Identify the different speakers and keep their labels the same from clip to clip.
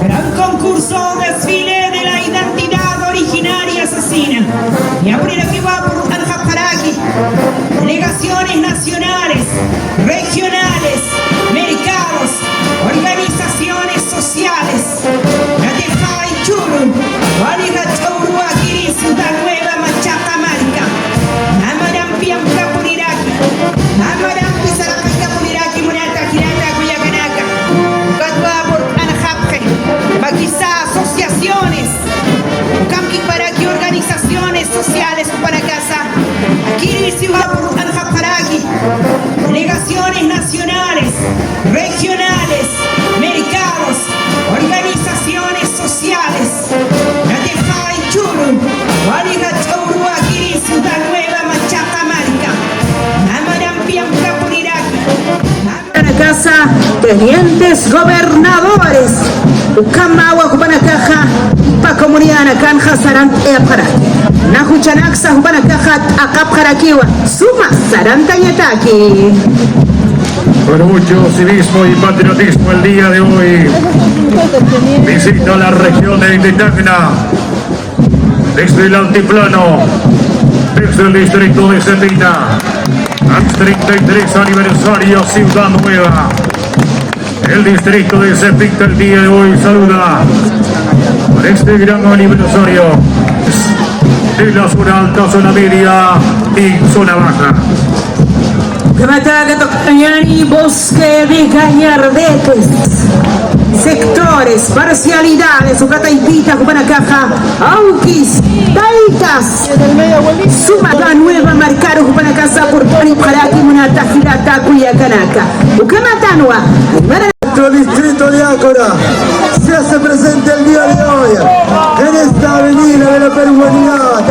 Speaker 1: Gran concurso desfile de la identidad originaria asesina. Y abrir aquí va por Al-Jafaraki. Delegaciones nacionales, regionales, mercados, organizaciones sociales. Nateja y Churu, Waliga Chauru, Akiri, Ciudad Nueva, Machacamarca. Namaram Piamka Puriraki. Namaram Pisaraka Puriraki, Munata, Girata, Cuyacanaka. Quizá asociaciones, Campi para que organizaciones sociales para casa, aquí ciudad por Al-Jafaraki, delegaciones nacionales, regionales, mercados, organizaciones sociales, Nateja y Churu, Waliga Chauru, aquí ciudad nueva, Machacamarca, Namaram Piamka Puriraki.
Speaker 2: La casa, tenientes gobernadores. Ukamawa kubana kaja pa comunidad kanja sarant paraki nahuchanaksa kubana kaja akap karakiwa suma saranta yataki.
Speaker 3: Con mucho civismo y patriotismo el día de hoy visita la región de Tacna desde el altiplano, desde el distrito de Cetina al 33 aniversario Ciudad Nueva. El distrito de Cepita el día de hoy saluda por este gran aniversario de la zona alta, zona media y zona baja.
Speaker 2: Bosque de gallardetes, sectores, parcialidades, Ucataipita, Cupanacaja, Auquis, Taitas, Suma la nueva marcaron Cupanacasa por Pori Paraki, Munata, Girata, Cuyacanaca, Ucamatanua,
Speaker 4: Nuestro distrito de Ácora se hace presente el día de hoy en esta avenida de la peruanidad.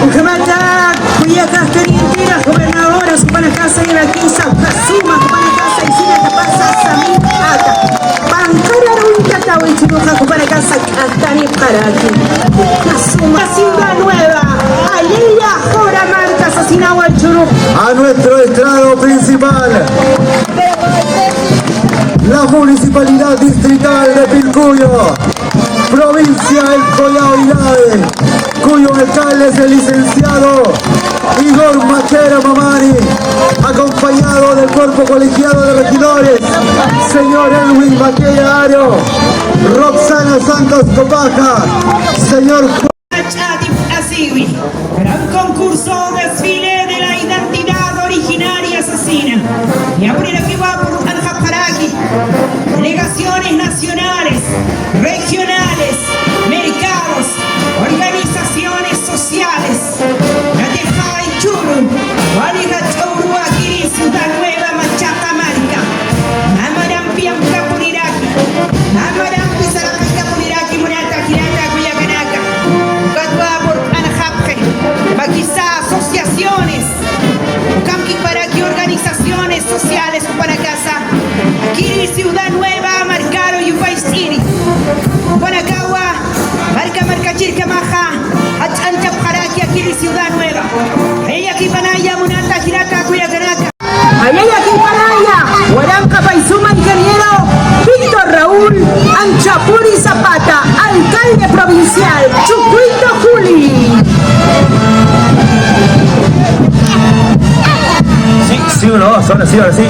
Speaker 2: Ucamata, Cuyacas, Tenientinas, gobernadoras, Cupanacasa y la Quisa, Casuma, Cupanacasa y Sina Tapasa, Samí, Ata, Pancara, Ruicata, Huichiruja, Cupanacasa, Catani, Paraki, Casuma, Ciudad Nueva, Alilla, Jora, Marta, Asesinado al Churú.
Speaker 4: A nuestro estrado principal, la municipalidad distrital de Pilcuyo, provincia del Collao Inade, cuyo alcalde es el licenciado Igor Machera Mamani, acompañado del cuerpo colegiado de regidores, señor Elwin Maquella Aro, Roxana Santos Copaja, señor
Speaker 1: Gran concurso desfile de la identidad originaria asesina. Y abrir aquí va por Al-Jafaraki. Delegaciones nacionales, regionales, mercados, organizaciones sociales. Nateja y Churu, Waliga Chauru, Akiri, Ciudad Nueva, Machacamarca. Namaram Piamka Puriraki. Namaram Pisaraka Puriraki, Munata, Girata, Cuyacanaka. Quizá asociaciones, Campi para que organizaciones sociales para casa, aquí Ciudad Nueva, Marcaro y Upay City, Guanacawa, Marca Chirca Maja, Achanta Paraki, aquí Ciudad Nueva, ella aquí Panaya, Munata, Girata, Cuyacanaca,
Speaker 2: Allá aquí Panaya, Huaranca Paisuma, ingeniero Víctor Raúl Anchapuri Zapata, alcalde provincial, Chucuito Juli.
Speaker 3: Sí, uno, dos, ahora sí, ahora sí.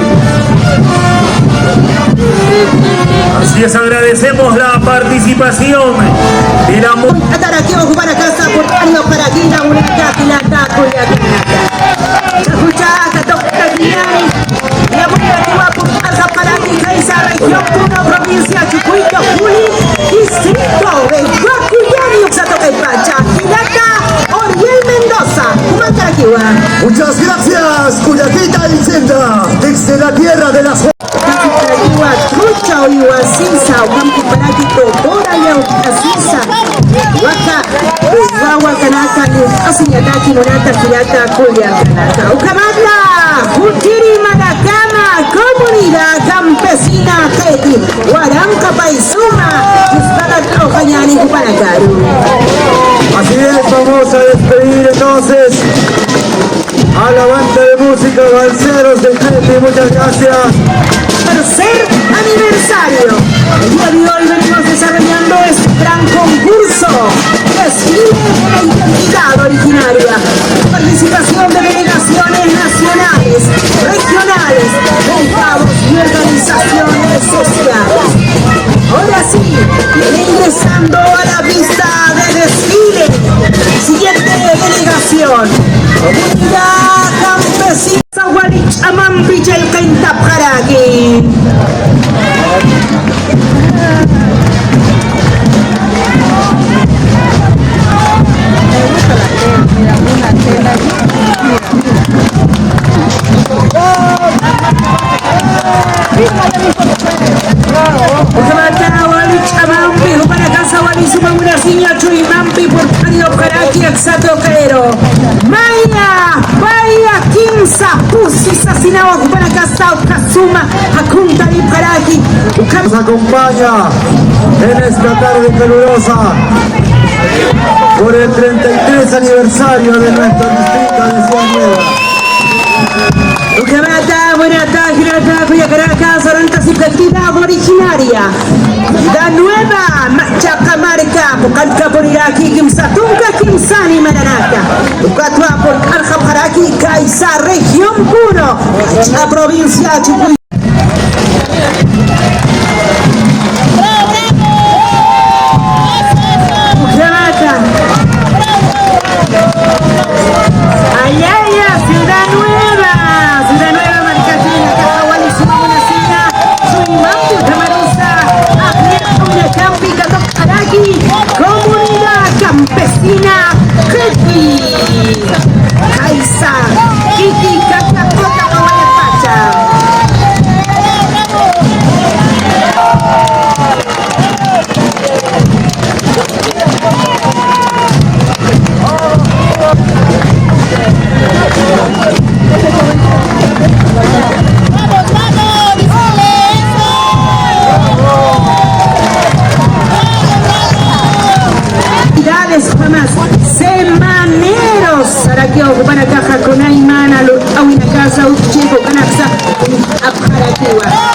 Speaker 3: Así es, agradecemos la participación de la
Speaker 2: Ataraqueo, Gubaracasa, Portario, Paraguina, Unidad, Quilata, Cuyacanaka. Escuchata, Tocataniani, la Municipalidad por Al-Jafaraki, Caiza, región 1, provincia, Chucuito, Juli, distrito de Guacuyani, Uxatoquepacha, Quilata, Oriel Mendoza, Humantaraquiwa.
Speaker 4: Muchas gracias, Cuyaquita y Cinta, desde la tierra de las
Speaker 2: Trucha o Iwasisa, Campi Parático, Bora y Asisa, Waka, Ugawa Kanaka, Asinyataki, Monata, Girata, Cuya, Kanaka, Ucamata, Jutiri, Manacama, comunidad campesina, Teti, Huaranca, Paisuma, Uspana, Ojañani, Upanacaru.
Speaker 4: Así es, vamos a despedir entonces a la banda de música. música Balseros de Crete, muchas gracias.
Speaker 2: Tercer aniversario. El día de hoy venimos desarrollando este gran concurso. Desfile de la identidad originaria. Participación de delegaciones nacionales, regionales, estados y organizaciones sociales. Ahora sí, viene ingresando a la pista de desfile. Siguiente delegación. Comunidad campesina. Sawalich Amampi Chelkenta Paraki. Maya, vaya, Kinsa, Pusi, Sasinawa, Kupanakasa, Kasuma, Hakunta y Paraki.
Speaker 4: Nos acompaña en esta tarde calurosa por el 33 aniversario de nuestro distrito de Ciudad Nueva.
Speaker 2: Ukamata, Buenata, Girata, Cuyacaracas, Orantas y Actividad originaria. La nueva Machacamarca, Pocalca por Iraki, Kimsatunca, Kimsani, Maranata. Ucatua por Arja Paraki, Kaisa, región 1, la provincia de Chucuy. Ciudad Nueva, Marcatina, Cajahualisima, Monacina, Chuimampu, Tamarusa, Ajnetuña, Campi, Catocaraki, Comunidad Campesina, Kiki, Kaisa, Kiki, Cacacota, Cahuayapacha. Semaneros, Sarakio, Kupana Caja, Conaimana, Awina Casa, Uchipo, Canaxa, Aparaquiwa.